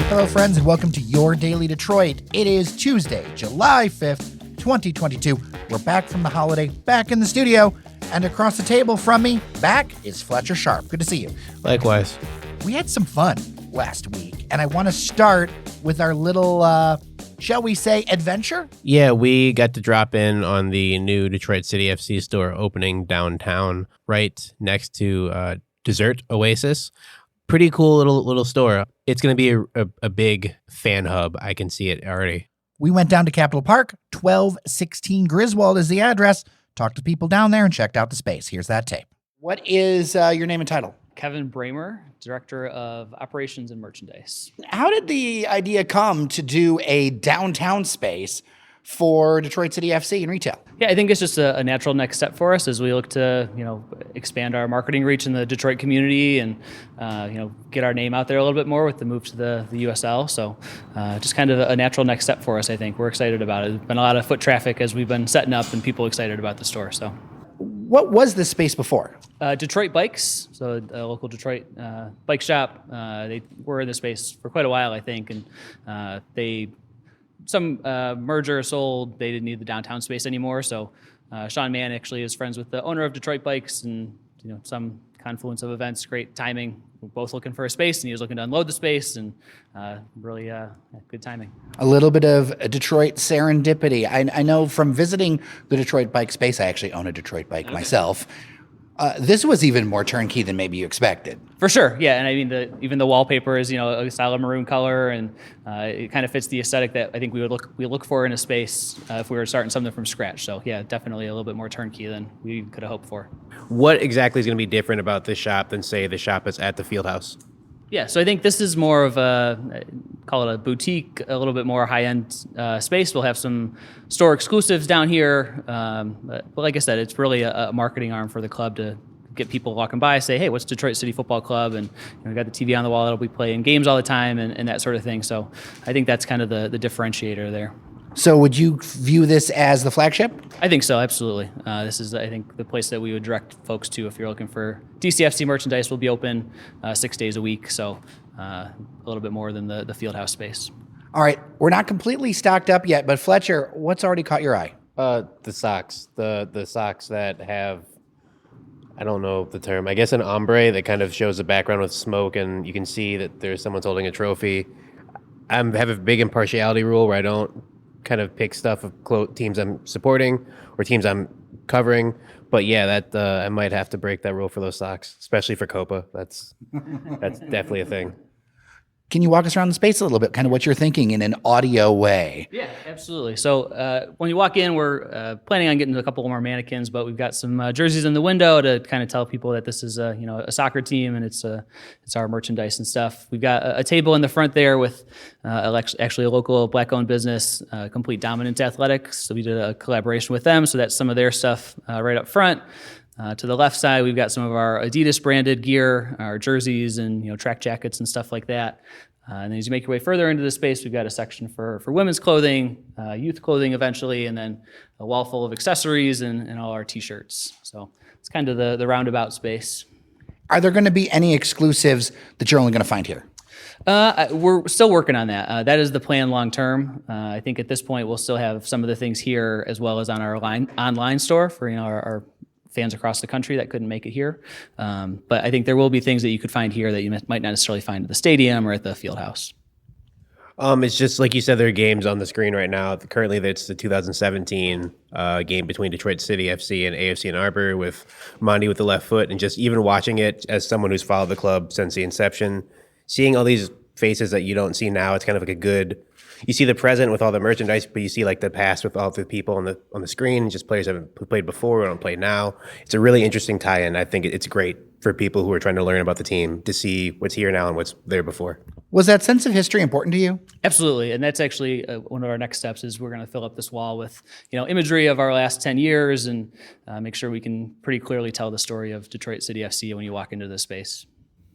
Hello, friends, and welcome to Your Daily Detroit. It is Tuesday, July 5th, 2022. We're back from the holiday, back in the studio, and across the table from me, back is Fletcher Sharp. Good to see you. Likewise. We had some fun last week, and I want to start with our little, shall we say, adventure? Yeah, we got to drop in on the new Detroit City FC store opening downtown, right next to Dessert Oasis. Pretty cool little store. It's going to be a big fan hub. I can see it already. We went down to Capitol Park. 1216 Griswold is the address. Talked to people down there and checked out the space. Here's that tape. What is your name and title? Kevin Bramer, Director of Operations and Merchandise. How did the idea come to do a downtown space for Detroit City FC and retail? Yeah, I think it's just a natural next step for us as we look to, expand our marketing reach in the Detroit community and, get our name out there a little bit more with the move to the USL. So just kind of a natural next step for us, I think. We're excited about it. There's been a lot of foot traffic as we've been setting up and people excited about the store. So, what was this space before? Detroit Bikes, so a local Detroit bike shop. They were in the space for quite a while, I think, and some merger sold. They didn't need the downtown space anymore. So Sean Mann actually is friends with the owner of Detroit Bikes, and some confluence of events, great timing. We're both looking for a space, and he was looking to unload the space, and really good timing. A little bit of Detroit serendipity. I know from visiting the Detroit Bike space, I actually own a Detroit bike myself. This was even more turnkey than maybe you expected. For sure, yeah, and I mean even the wallpaper is a solid maroon color, and it kind of fits the aesthetic that I think we look for in a space if we were starting something from scratch. So yeah, definitely a little bit more turnkey than we could have hoped for. What exactly is going to be different about this shop than, say, the shop that's at the Fieldhouse? Yeah, so I think this is more of call it a boutique, a little bit more high-end space. We'll have some store exclusives down here. But like I said, it's really a marketing arm for the club to get people walking by, say, hey, what's Detroit City Football Club? And we got the TV on the wall that'll be playing games all the time and that sort of thing. So I think that's kind of the differentiator there. So would you view this as the flagship? I think so, absolutely. This is, I think, the place that we would direct folks to if you're looking for DCFC merchandise. Will be open 6 days a week, so a little bit more than the Fieldhouse space. All right, we're not completely stocked up yet, but Fletcher, what's already caught your eye? The socks. The socks that have, I don't know the term, I guess an ombre that kind of shows the background with smoke, and you can see that there's someone's holding a trophy. I have a big impartiality rule where I don't kind of pick stuff of teams I'm supporting or teams I'm covering. But yeah, that I might have to break that rule for those socks, especially for Copa. That's definitely a thing. Can you walk us around the space a little bit, kind of what you're thinking in an audio way? Yeah, absolutely. So when you walk in, we're planning on getting a couple more mannequins, but we've got some jerseys in the window to kind of tell people that this is a soccer team and it's our merchandise and stuff. We've got a table in the front there with actually a local Black-owned business, Complete Dominance Athletics. So we did a collaboration with them, so that's some of their stuff right up front. To the left side, we've got some of our Adidas branded gear, our jerseys and track jackets and stuff like that. And then as you make your way further into the space, we've got a section for women's clothing, youth clothing eventually, and then a wall full of accessories and all our T-shirts. So it's kind of the roundabout space. Are there going to be any exclusives that you're only going to find here? We're still working on that. That is the plan long term. I think at this point we'll still have some of the things here as well as on our online store for our fans across the country that couldn't make it here. But I think there will be things that you could find here that you might not necessarily find at the stadium or at the Fieldhouse. It's just like you said, there are games on the screen right now. Currently, it's the 2017 game between Detroit City FC and AFC Ann Arbor with Monty with the left foot. And just even watching it as someone who's followed the club since the inception, seeing all these faces that you don't see now, it's kind of like you see the present with all the merchandise, but you see like the past with all the people on the screen, just players who played before or don't play now. It's a really interesting tie-in. I think it's great for people who are trying to learn about the team to see what's here now and what's there before. Was that sense of history important to you? Absolutely, and that's actually one of our next steps is we're going to fill up this wall with imagery of our last 10 years and make sure we can pretty clearly tell the story of Detroit City FC when you walk into this space.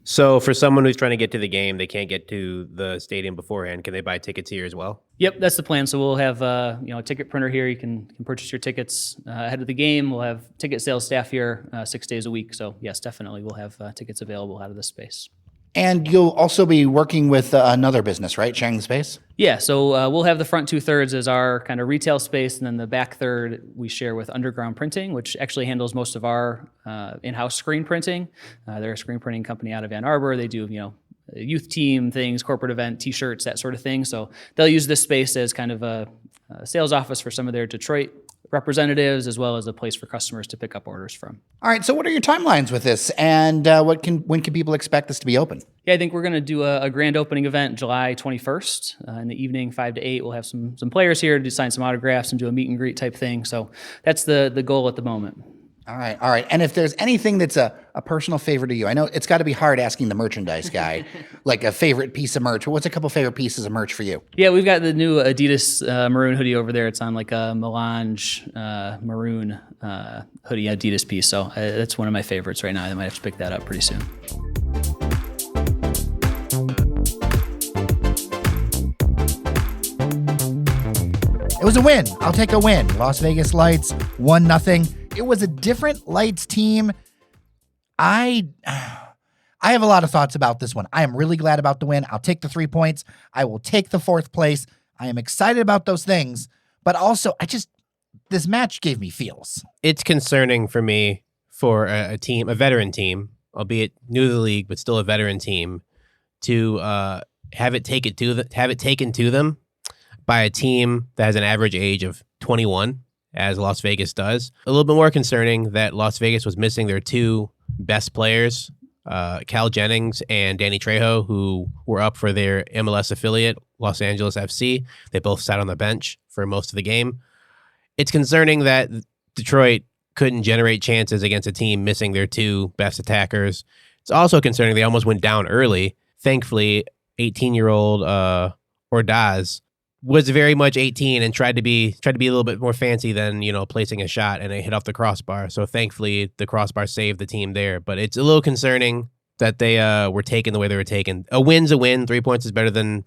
So for someone who's trying to get to the game, they can't get to the stadium beforehand. Can they buy tickets here as well? Yep, that's the plan. So we'll have a ticket printer here. You can purchase your tickets ahead of the game. We'll have ticket sales staff here 6 days a week. So yes, definitely we'll have tickets available out of this space. And you'll also be working with another business, right? Sharing the space? Yeah, so we'll have the front 2/3 as our kind of retail space, and then the back third we share with Underground Printing, which actually handles most of our in-house screen printing. They're a screen printing company out of Ann Arbor. They do, youth team things, corporate event, T-shirts, that sort of thing. So they'll use this space as kind of a sales office for some of their Detroit representatives, as well as a place for customers to pick up orders from. All right, so what are your timelines with this, and when can people expect this to be open? Yeah, I think we're going to do a grand opening event July 21st in the evening, 5 to 8. We'll have some players here to sign some autographs and do a meet and greet type thing. So that's the goal at the moment. All right. And if there's anything that's a personal favorite to you, I know it's got to be hard asking the merchandise guy, like a favorite piece of merch. What's a couple favorite pieces of merch for you? Yeah, we've got the new Adidas maroon hoodie over there. It's on like a melange maroon hoodie Adidas piece. So that's one of my favorites right now. I might have to pick that up pretty soon. It was a win. I'll take a win. Las Vegas Lights, 1-0. It was a different Lights team. I have a lot of thoughts about this one. I am really glad about the win. I'll take the 3 points. I will take the 4th place. I am excited about those things, but also this match gave me feels. It's concerning for me for a veteran team, albeit new to the league, but still a veteran team, to have it taken to them by a team that has an average age of 21, as Las Vegas does. A little bit more concerning that Las Vegas was missing their 2 best players, Cal Jennings and Danny Trejo, who were up for their MLS affiliate, Los Angeles FC. They both sat on the bench for most of the game. It's concerning that Detroit couldn't generate chances against a team missing their 2 best attackers. It's also concerning they almost went down early. Thankfully, 18-year-old Ordaz was very much 18 and tried to be a little bit more fancy than, placing a shot, and it hit off the crossbar. So thankfully the crossbar saved the team there. But it's a little concerning that they were taken the way they were taken. A win's a win. 3 points is better than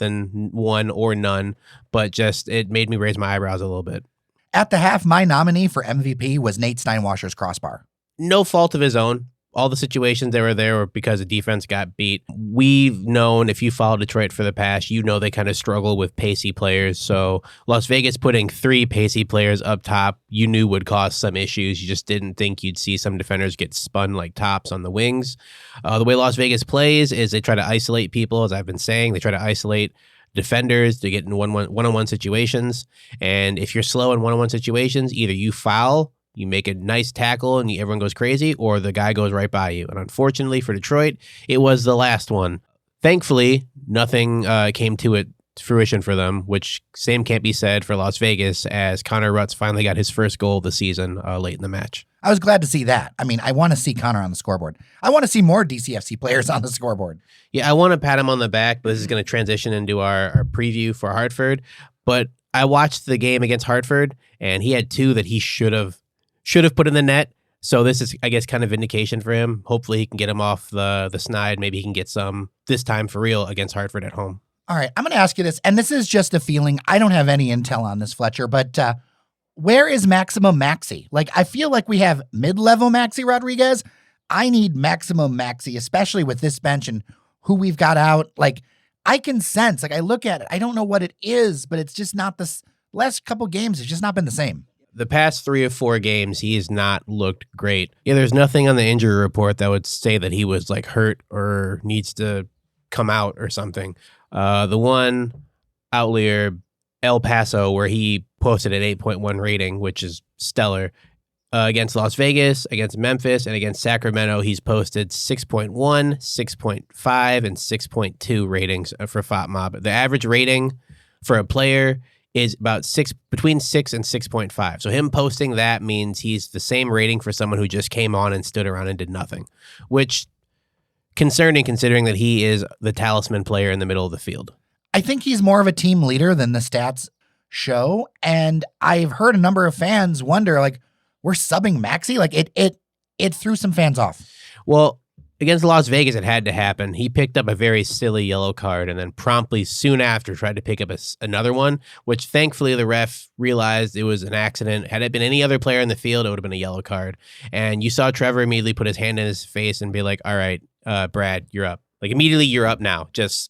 1 or none. But just it made me raise my eyebrows a little bit. At the half, my nominee for MVP was Nate Steinwasser's crossbar. No fault of his own. All the situations that were there were because the defense got beat. We've known, if you follow Detroit for the past, they kind of struggle with pacey players. So Las Vegas putting 3 pacey players up top, you knew would cause some issues. You just didn't think you'd see some defenders get spun like tops on the wings. The way Las Vegas plays is they try to isolate people, as I've been saying. They try to isolate defenders to get in one-on-one situations. And if you're slow in one-on-one situations, either you foul, you make a nice tackle and everyone goes crazy, or the guy goes right by you. And unfortunately for Detroit, it was the last one. Thankfully, nothing came to fruition for them, which same can't be said for Las Vegas, as Connor Rutz finally got his first goal of the season late in the match. I was glad to see that. I mean, I want to see Connor on the scoreboard. I want to see more DCFC players on the scoreboard. Yeah, I want to pat him on the back, but this is going to transition into our preview for Hartford. But I watched the game against Hartford, and he had 2 that he should have put in the net. So this is, I guess, kind of vindication for him. Hopefully he can get him off the snide. Maybe he can get some this time for real against Hartford at home. All right, I'm going to ask you this, and this is just a feeling. I don't have any intel on this, Fletcher, but where is Maximum Maxi? Like, I feel like we have mid-level Maxi Rodriguez. I need Maximum Maxi, especially with this bench and who we've got out. Like, I can sense, I look at it. I don't know what it is, but it's just not this. Last couple games, it's just not been the same. The past 3 or 4 games, he has not looked great. Yeah, there's nothing on the injury report that would say that he was hurt or needs to come out or something. The one outlier, El Paso, where he posted an 8.1 rating, which is stellar. Against Las Vegas, against Memphis, and against Sacramento, he's posted 6.1, 6.5, and 6.2 ratings for FOTMob. The average rating for a player is about between 6 and 6.5. So him posting that means he's the same rating for someone who just came on and stood around and did nothing, which concerning considering that he is the talisman player in the middle of the field. I think he's more of a team leader than the stats show. And I've heard a number of fans wonder, we're subbing Maxi? It threw some fans off. Well, against Las Vegas, it had to happen. He picked up a very silly yellow card and then promptly soon after tried to pick up another one, which thankfully the ref realized it was an accident. Had it been any other player in the field, it would have been a yellow card. And you saw Trevor immediately put his hand in his face and be like, all right, Brad, you're up. Like immediately you're up now. Just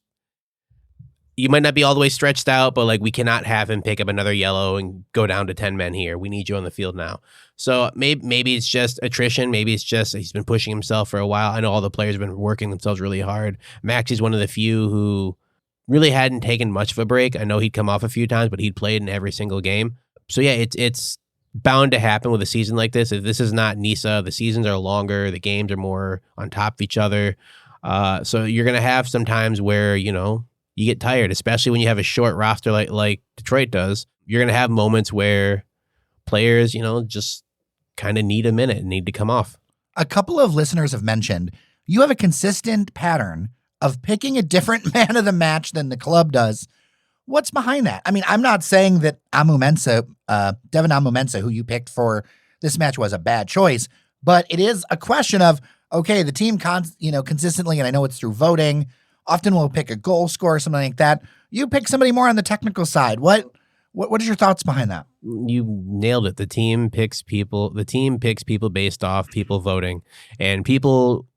you might not be all the way stretched out, but like we cannot have him pick up another yellow and go down to 10 men here. We need you on the field now. So maybe it's just attrition. Maybe it's just he's been pushing himself for a while. I know all the players have been working themselves really hard. Maxi's one of the few who really hadn't taken much of a break. I know he'd come off a few times, but he'd played in every single game. So yeah, it's bound to happen with a season like this. If this is not NISA, the seasons are longer, the games are more on top of each other. So you're going to have some times where, you get tired, especially when you have a short roster like Detroit does. You're going to have moments where players, just kind of need a minute and need to come off. A couple of listeners have mentioned you have a consistent pattern of picking a different man of the match than the club does. What's behind that? I mean, I'm not saying that Devin Amumensa, who you picked for this match, was a bad choice, but it is a question of, okay, the team consistently, and I know it's through voting, often we'll pick a goal scorer or something like that. You pick somebody more on the technical side. What is your thoughts behind that? You nailed it. The team picks people based off people voting, and people.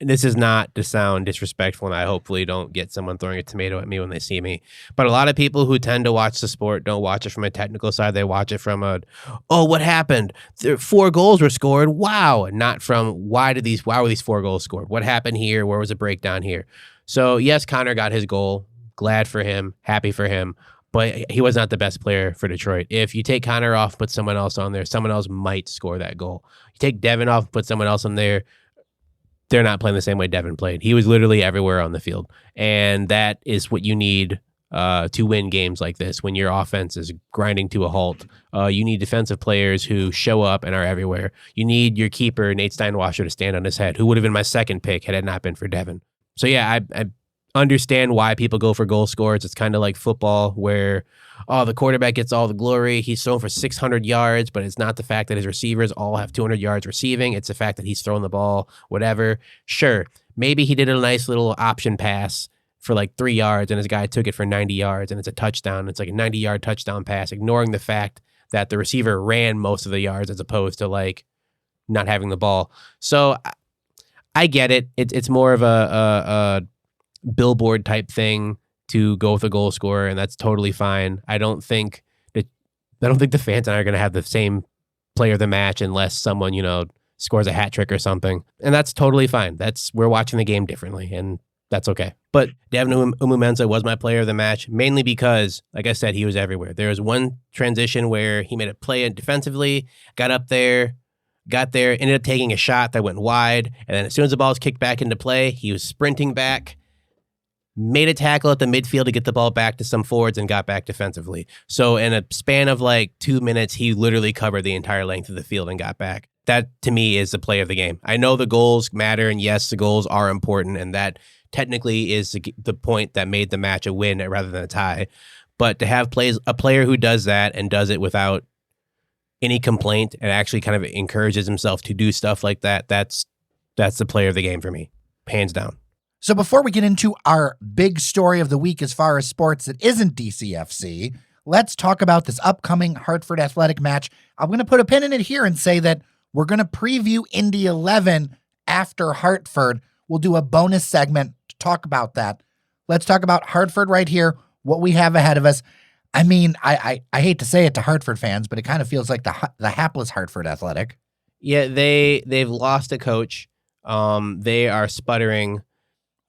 This is not to sound disrespectful, and I hopefully don't get someone throwing a tomato at me when they see me. But a lot of people who tend to watch the sport don't watch it from a technical side. They watch it from what happened? 4 goals were scored. Wow. Not from why were these 4 goals scored? What happened here? Where was the breakdown here? So yes, Connor got his goal. Glad for him. Happy for him. But he was not the best player for Detroit. If you take Connor off, put someone else on there, someone else might score that goal. You take Devin off, put someone else on there, they're not playing the same way Devin played. He was literally everywhere on the field. And that is what you need to win games like this. When your offense is grinding to a halt, you need defensive players who show up and are everywhere. You need your keeper, Nate Steinwasser, to stand on his head, who would have been my second pick had it not been for Devin. So yeah, I understand why people go for goal scorers. It's kind of like football where, the quarterback gets all the glory. He's thrown for 600 yards, but it's not the fact that his receivers all have 200 yards receiving. It's the fact that he's thrown the ball, whatever. Sure, maybe he did a nice little option pass for like 3 yards and his guy took it for 90 yards and it's a touchdown. It's like a 90-yard touchdown pass, ignoring the fact that the receiver ran most of the yards as opposed to like not having the ball. So I get it. It's more of a billboard type thing to go with a goal scorer, and that's totally fine. I don't think the fans and I are going to have the same player of the match unless someone, scores a hat trick or something. And that's totally fine. We're watching the game differently, and that's okay. But Devin Amumensa was my player of the match, mainly because, like I said, he was everywhere. There was one transition where he made a play defensively, got there, ended up taking a shot that went wide, and then as soon as the ball was kicked back into play, he was sprinting back, made a tackle at the midfield to get the ball back to some forwards and got back defensively. So in a span of like 2 minutes, he literally covered the entire length of the field and got back. That, to me, is the play of the game. I know the goals matter, and yes, the goals are important, and that technically is the point that made the match a win rather than a tie. But to have a player who does that and does it without any complaint and actually kind of encourages himself to do stuff like that, that's the player of the game for me, hands down. So before we get into our big story of the week as far as sports that isn't DCFC, let's talk about this upcoming Hartford Athletic match. I'm going to put a pin in it here and say that we're going to preview Indy 11 after Hartford. We'll do a bonus segment to talk about that. Let's talk about Hartford right here, what we have ahead of us. I mean, I hate to say it to Hartford fans, but it kind of feels like the hapless Hartford Athletic. Yeah, they've lost a coach. They are sputtering.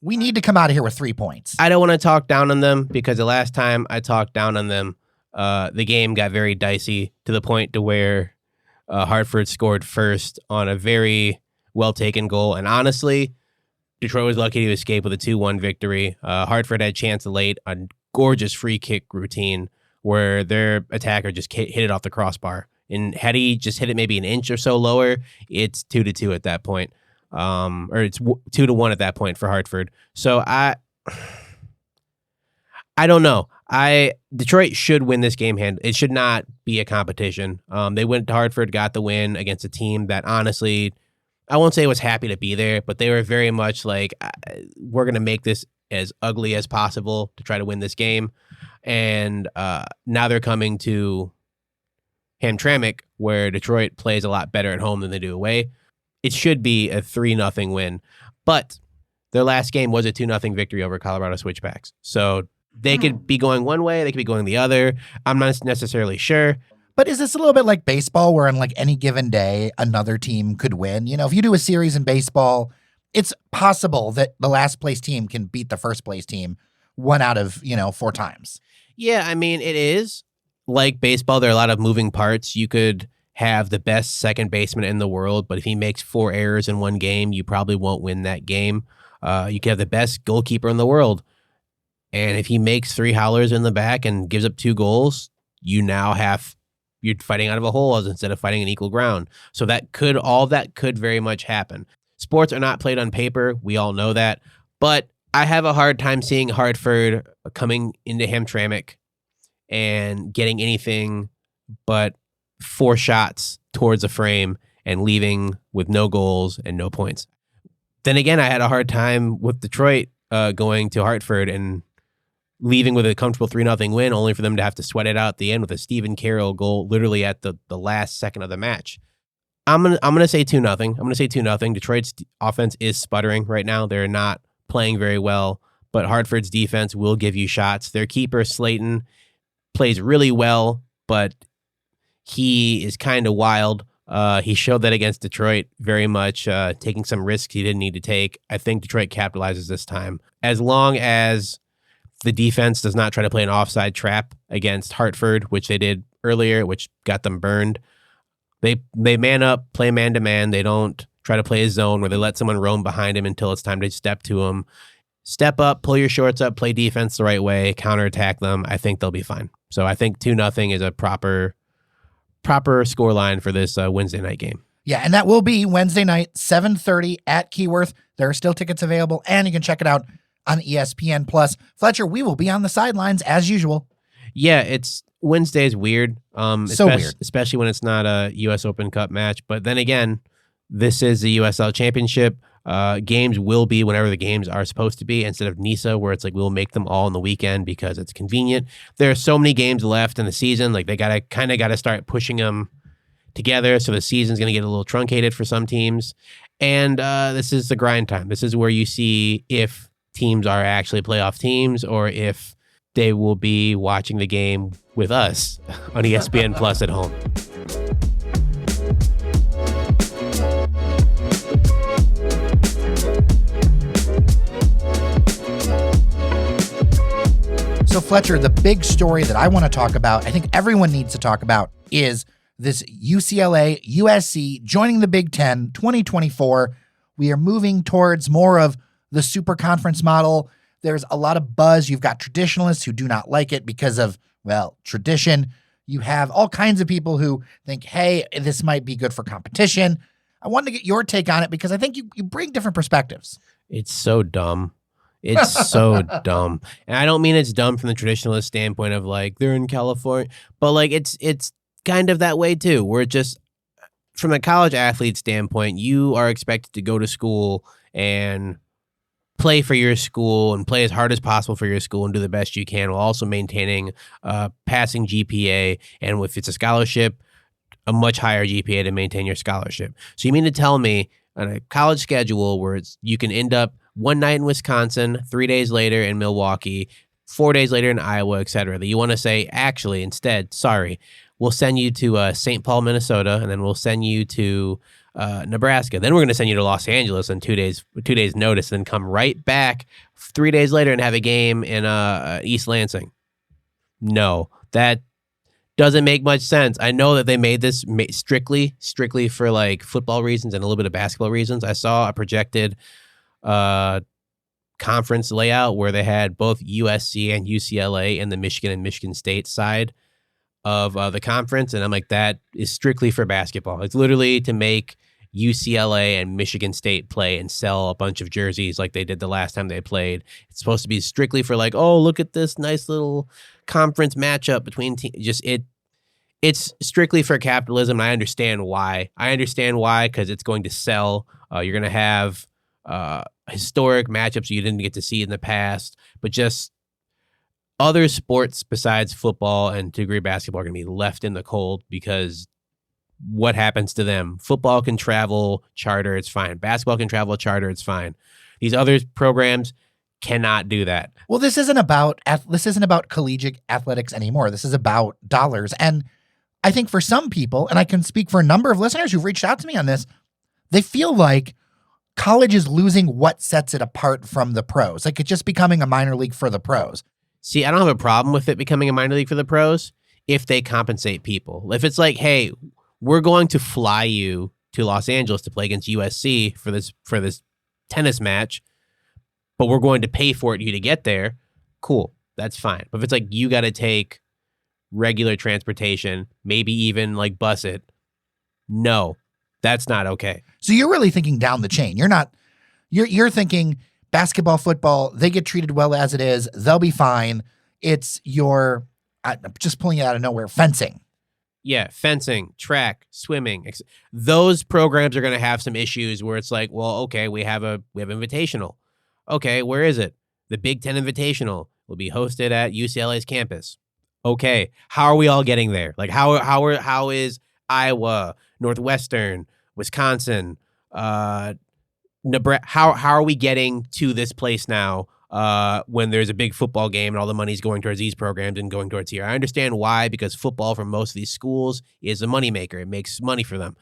We need to come out of here with 3 points. I don't want to talk down on them because the last time I talked down on them, the game got very dicey to the point to where Hartford scored first on a very well-taken goal. And honestly, Detroit was lucky to escape with a 2-1 victory. Hartford had a chance late, a gorgeous free kick routine where their attacker just hit it off the crossbar. And had he just hit it maybe an inch or so lower, it's 2-2 at that point. Or it's 2-1 at that point for Hartford. So I don't know. Detroit should win this game. It should not be a competition. They went to Hartford, got the win against a team that honestly, I won't say was happy to be there, but they were very much like, we're going to make this as ugly as possible to try to win this game. And now they're coming to Hamtramck, where Detroit plays a lot better at home than they do away. It should be a 3-0 win. But Their last game was a 2-0 victory over Colorado Switchbacks. So they could be going one way, they could be going the other. I'm not necessarily sure. But is this a little bit like baseball where on like any given day, another team could win? You know, if you do a series in baseball, it's possible that the last place team can beat the first place team 1 out of, 4 times. Yeah, I mean, it is. Like baseball, there are a lot of moving parts. You could have the best second baseman in the world, but if he makes 4 errors in one game, you probably won't win that game. You could have the best goalkeeper in the world, and if he makes 3 howlers in the back and gives up 2 goals, you're fighting out of a hole instead of fighting an equal ground. So all that could very much happen. Sports are not played on paper. We all know that, but I have a hard time seeing Hartford coming into Hamtramck and getting anything but 4 shots towards a frame and leaving with no goals and no points. Then again, I had a hard time with Detroit going to Hartford and leaving with a comfortable 3-0 win, only for them to have to sweat it out at the end with a Stephen Carroll goal literally at the last second of the match. I'm gonna say 2-0. I'm gonna say 2-0. Detroit's offense is sputtering right now. They're not playing very well, but Hartford's defense will give you shots. Their keeper, Slayton, plays really well, but he is kind of wild. He showed that against Detroit very much, taking some risks he didn't need to take. I think Detroit capitalizes this time. As long as the defense does not try to play an offside trap against Hartford, which they did earlier, which got them burned. They man up, play man-to-man. They don't try to play a zone where they let someone roam behind him until it's time to step to him. Step up, pull your shorts up, play defense the right way, counterattack them. I think they'll be fine. So I think 2-0 is a proper scoreline for this Wednesday night game. Yeah, and that will be Wednesday night, 7:30 at Keyworth. There are still tickets available, and you can check it out on ESPN+. Fletcher, we will be on the sidelines as usual. Yeah, Wednesday is weird. Weird. Especially when it's not a U.S. Open Cup match. But then again, this is the USL Championship. Games will be whenever the games are supposed to be, instead of NISA, where it's like we'll make them all on the weekend because it's convenient. There are so many games left in the season. Like they gotta start pushing them together, so the season's gonna get a little truncated for some teams. And this is the grind time. This is where you see if teams are actually playoff teams or if they will be watching the game with us on ESPN Plus at home. So Fletcher, the big story that I want to talk about, I think everyone needs to talk about, is this UCLA, USC joining the Big Ten 2024. We are moving towards more of the super conference model. There's a lot of buzz. You've got traditionalists who do not like it because of, well, tradition. You have all kinds of people who think, hey, this might be good for competition. I wanted to get your take on it because I think you bring different perspectives. It's so dumb. It's so dumb. And I don't mean it's dumb from the traditionalist standpoint of like, they're in California, but like it's kind of that way too, where it just, from a college athlete standpoint, you are expected to go to school and play for your school and play as hard as possible for your school and do the best you can while also maintaining passing GPA. And if it's a scholarship, a much higher GPA to maintain your scholarship. So you mean to tell me on a college schedule where you can end up one night in Wisconsin, 3 days later in Milwaukee, 4 days later in Iowa, et cetera, that you want to say, actually, instead, sorry, we'll send you to St. Paul, Minnesota, and then we'll send you to Nebraska. Then we're going to send you to Los Angeles in 2 days notice, and then come right back 3 days later and have a game in East Lansing. No, that doesn't make much sense. I know that they made this strictly for like football reasons and a little bit of basketball reasons. I saw a projected conference layout where they had both USC and UCLA and the Michigan and Michigan State side of the conference. And I'm like, that is strictly for basketball. It's literally to make UCLA and Michigan State play and sell a bunch of jerseys like they did the last time they played. It's supposed to be strictly for like, oh, look at this nice little conference matchup between teams. It's strictly for capitalism. And I understand why. Because it's going to sell. You're going to have historic matchups you didn't get to see in the past, but just other sports besides football and to a degree basketball are going to be left in the cold because what happens to them? Football can travel charter, it's fine. Basketball can travel charter, it's fine. These other programs cannot do that. Well, this isn't about collegiate athletics anymore. This is about dollars. And I think for some people, and I can speak for a number of listeners who've reached out to me on this, they feel like college is losing what sets it apart from the pros. Like it's just becoming a minor league for the pros. See, I don't have a problem with it becoming a minor league for the pros if they compensate people. If it's like, hey, we're going to fly you to Los Angeles to play against USC for this tennis match, but we're going to pay for it you to get there, cool, that's fine. But if it's like you got to take regular transportation, maybe even like bus it, no, that's not okay. So you're really thinking down the chain. You're thinking basketball, football, they get treated well as it is. They'll be fine. It's your, I'm just pulling it out of nowhere, fencing. Yeah, fencing, track, swimming. Those programs are going to have some issues where it's like, well, okay, we have invitational. Okay, where is it? The Big Ten Invitational will be hosted at UCLA's campus. Okay, how are we all getting there? Like, how is Iowa, Northwestern, Wisconsin, Nebraska? How are we getting to this place now? When there's a big football game and all the money's going towards these programs and going towards here. I understand why, because football for most of these schools is a moneymaker. It makes money for them.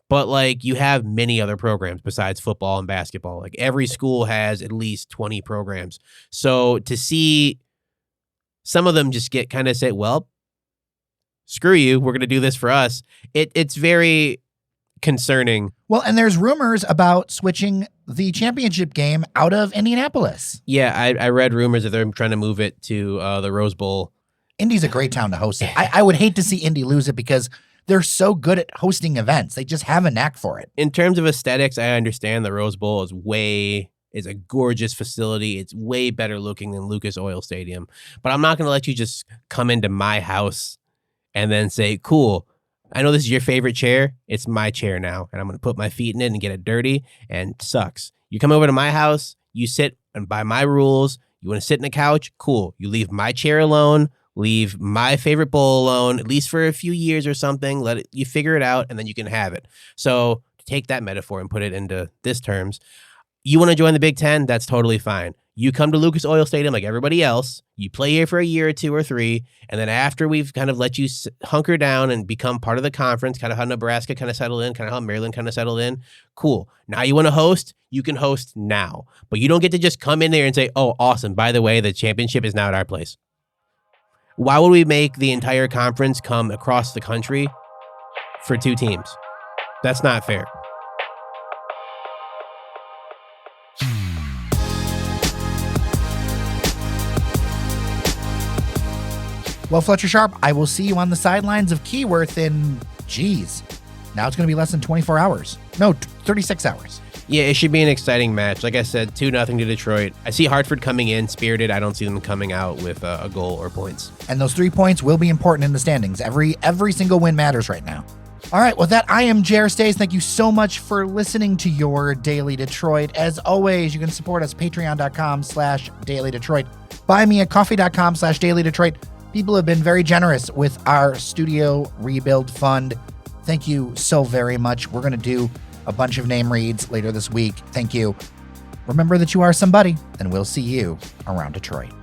But like you have many other programs besides football and basketball. Like every school has at least 20 programs. So to see some of them just get kind of say, well, screw you, we're going to do this for us. It's very concerning. Well, and there's rumors about switching the championship game out of Indianapolis. Yeah, I read rumors that they're trying to move it to the Rose Bowl. Indy's a great town to host it. I would hate to see Indy lose it because they're so good at hosting events. They just have a knack for it. In terms of aesthetics, I understand the Rose Bowl is a gorgeous facility. It's way better looking than Lucas Oil Stadium. But I'm not going to let you just come into my house and then say, cool, I know this is your favorite chair. It's my chair now, and I'm going to put my feet in it and get it dirty, and it sucks. You come over to my house, you sit, and by my rules, you want to sit in the couch? Cool. You leave my chair alone, leave my favorite bowl alone, at least for a few years or something. You figure it out, and then you can have it. So to take that metaphor and put it into this terms, you want to join the Big Ten? That's totally fine. You come to Lucas Oil Stadium like everybody else. You play here for a year or 2 or 3. And then after we've kind of let you hunker down and become part of the conference, kind of how Nebraska kind of settled in, kind of how Maryland kind of settled in. Cool. Now you want to host? You can host now. But you don't get to just come in there and say, oh, awesome. By the way, the championship is now at our place. Why would we make the entire conference come across the country for 2 teams? That's not fair. Well, Fletcher Sharp, I will see you on the sidelines of Keyworth in, now it's going to be less than 24 hours. No, 36 hours. Yeah, it should be an exciting match. Like I said, 2-0 to Detroit. I see Hartford coming in spirited. I don't see them coming out with a goal or points. And those 3 points will be important in the standings. Every single win matters right now. All right, with that, I am Jer Stays. Thank you so much for listening to your Daily Detroit. As always, you can support us, patreon.com/Daily Detroit. Buy me at coffee.com/Daily Detroit. People have been very generous with our studio rebuild fund. Thank you so very much. We're going to do a bunch of name reads later this week. Thank you. Remember that you are somebody, and we'll see you around Detroit.